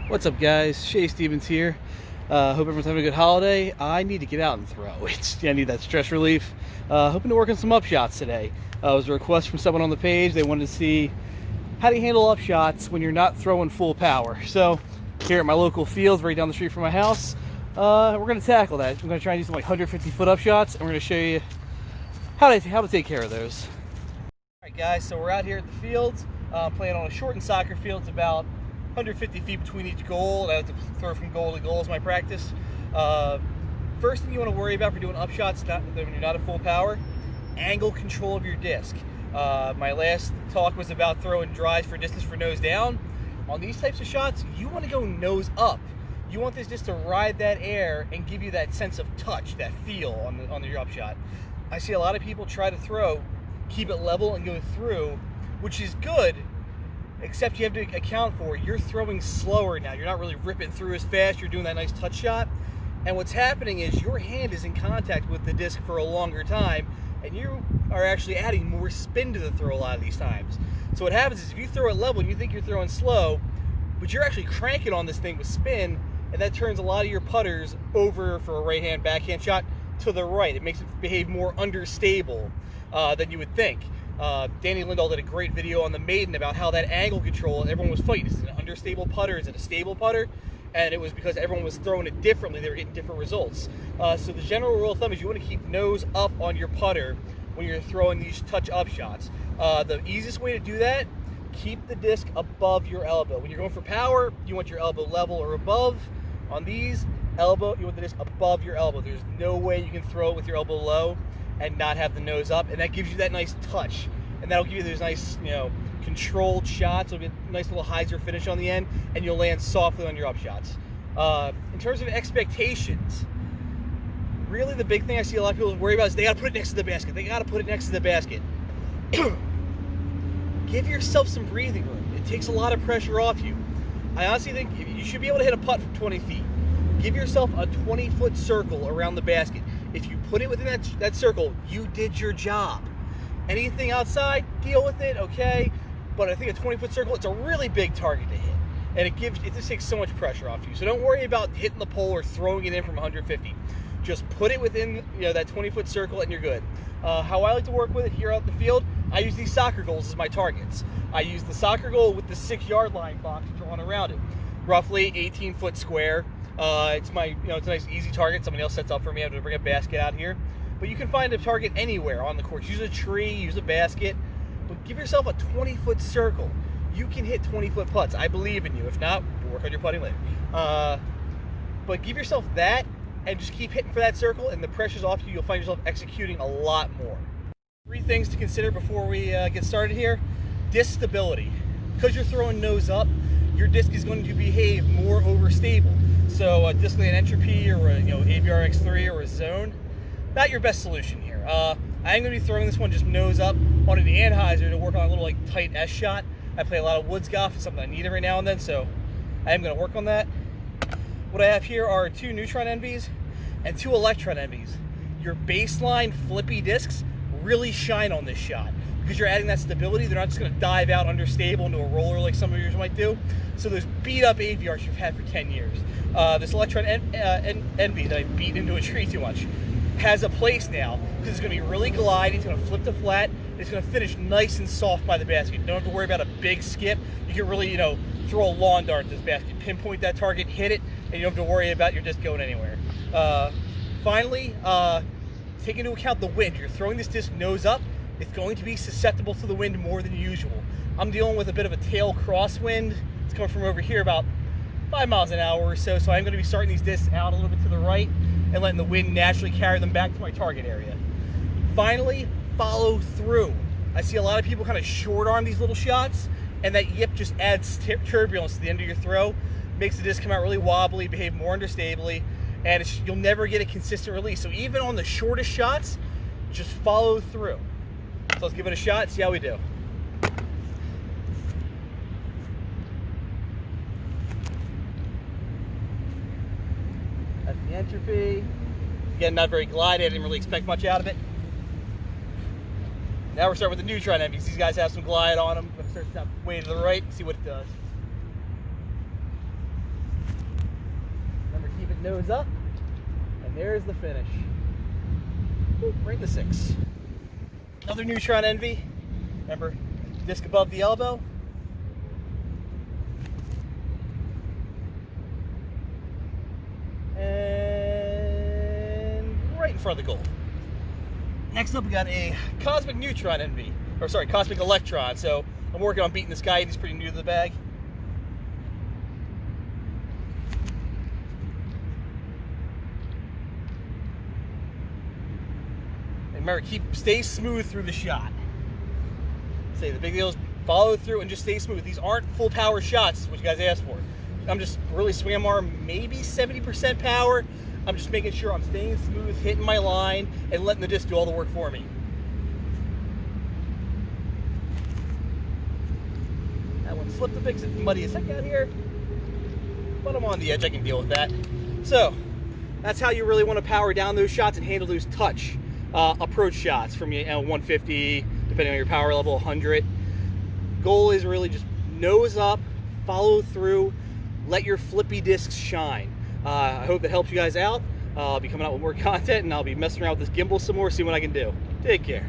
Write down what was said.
What's up, guys? Shay Stevens here. Hope everyone's having a good holiday. I need to get out and throw. I need that stress relief. Hoping to work on some upshots today. It was a request from someone on the page. They wanted to see how do you handle upshots when you're not throwing full power. So here at my local field, right down the street from my house, we're going to tackle that. I'm going to try and do some like 150-foot upshots, and we're going to show you how to take care of those. All right, guys. So we're out here at the field, playing on a shortened soccer field. It's about 150 feet between each goal, and I have to throw from goal to goal is my practice. First thing you want to worry about for doing upshots when you're not at full power, angle control of your disc. My last talk was about throwing drives for distance for nose down. On these types of shots, you want to go nose up. You want this disc to ride that air and give you that sense of touch, that feel on your upshot. I see a lot of people try to throw, keep it level and go through, which is good, except you have to account for you're throwing slower now. You're not really ripping through as fast. You're doing that nice touch shot. And what's happening is your hand is in contact with the disc for a longer time, and you are actually adding more spin to the throw a lot of these times. So what happens is if you throw it level and you think you're throwing slow, but you're actually cranking on this thing with spin, and that turns a lot of your putters over for a right-hand backhand shot to the right. It makes it behave more understable than you would think. Danny Lindahl did a great video on the Maiden about how that angle control, everyone was fighting. Is it an understable putter? Is it a stable putter? And it was because everyone was throwing it differently. They were getting different results. So the general rule of thumb is you want to keep nose up on your putter when you're throwing these touch up shots. The easiest way to do that, keep the disc above your elbow. When you're going for power, you want your elbow level or above. On these, elbow, you want the disc above your elbow. There's no way you can throw it with your elbow low and not have the nose up, and that gives you that nice touch, and that'll give you those nice, controlled shots. It'll get a nice little hyzer finish on the end, and you'll land softly on your upshots. In terms of expectations, really the big thing I see a lot of people worry about is they got to put it next to the basket. They got to put it next to the basket. Give yourself some breathing room. It takes a lot of pressure off you. I honestly think you should be able to hit a putt from 20 feet. Give yourself a 20-foot circle around the basket. If you put it within that circle, you did your job. Anything outside, deal with it, okay? But I think a 20-foot circle, it's a really big target to hit. And it just takes so much pressure off you. So don't worry about hitting the pole or throwing it in from 150. Just put it within that 20-foot circle and you're good. How I like to work with it here out in the field, I use these soccer goals as my targets. I use the soccer goal with the 6-yard line box drawn around it. Roughly 18-foot square. It's it's a nice easy target. Somebody else sets up for me. I have to bring a basket out here. But you can find a target anywhere on the course. Use a tree, use a basket, but give yourself a 20-foot circle. You can hit 20-foot putts. I believe in you. If not, we'll work on your putting later. But give yourself that and just keep hitting for that circle, and the pressure's off you. You'll find yourself executing a lot more. 3 things to consider before we get started here. Disc stability. Because you're throwing nose up, your disc is going to behave more overstable. So a disc like an entropy or a AVR X3 or a zone, not your best solution here. I'm going to be throwing this one just nose up on an anhyzer to work on a little like tight S shot. I play a lot of woods golf. It's something I need every now and then, so I am going to work on that. What I have here are 2 neutron envies and 2 electron envies. Your baseline flippy discs really shine on this shot because you're adding that stability. They're not just going to dive out understable into a roller like some of yours might do. So those beat up AVRs you've had for 10 years. This electron envy that I beat into a tree too much has a place now because it's going to be really glidey. It's going to flip to flat. It's going to finish nice and soft by the basket. You don't have to worry about a big skip. You can really, throw a lawn dart at this basket, pinpoint that target, hit it, and you don't have to worry about your disc going anywhere. Finally, take into account the wind. You're throwing this disc nose up. It's going to be susceptible to the wind more than usual. I'm dealing with a bit of a tail crosswind. It's coming from over here about 5 miles an hour or so, so I'm going to be starting these discs out a little bit to the right and letting the wind naturally carry them back to my target area. Finally, follow through. I see a lot of people kind of short arm these little shots, and that yip just adds turbulence to the end of your throw, makes the disc come out really wobbly, behave more understably, and you'll never get a consistent release. So even on the shortest shots, just follow through. So let's give it a shot, see how we do. That's the entropy. Again, not very glidey. I didn't really expect much out of it. Now we're starting with the neutron envies. These guys have some glide on them. I'm going to start that way to the right and see what it does. nose up, and there's the finish. Woo, right in the 6. Another Neutron Envy. Remember, disc above the elbow. And right in front of the goal. Next up, we got a Cosmic Neutron Envy, or sorry, Cosmic Electron. So I'm working on beating this guy. He's pretty new to the bag. And remember, stay smooth through the shot. Say the big deal is follow through and just stay smooth. These aren't full power shots, which you guys asked for. I'm just really swinging my arm, maybe 70% power. I'm just making sure I'm staying smooth, hitting my line, and letting the disc do all the work for me. That one slipped a bit, it's muddy as heck out here, but I'm on the edge, I can deal with that. So, that's how you really want to power down those shots and handle those touch approach shots from 150, depending on your power level, 100. Goal is really just nose up, follow through, let your flippy discs shine. I hope that helps you guys out. I'll be coming out with more content, and I'll be messing around with this gimbal some more, see what I can do. Take care.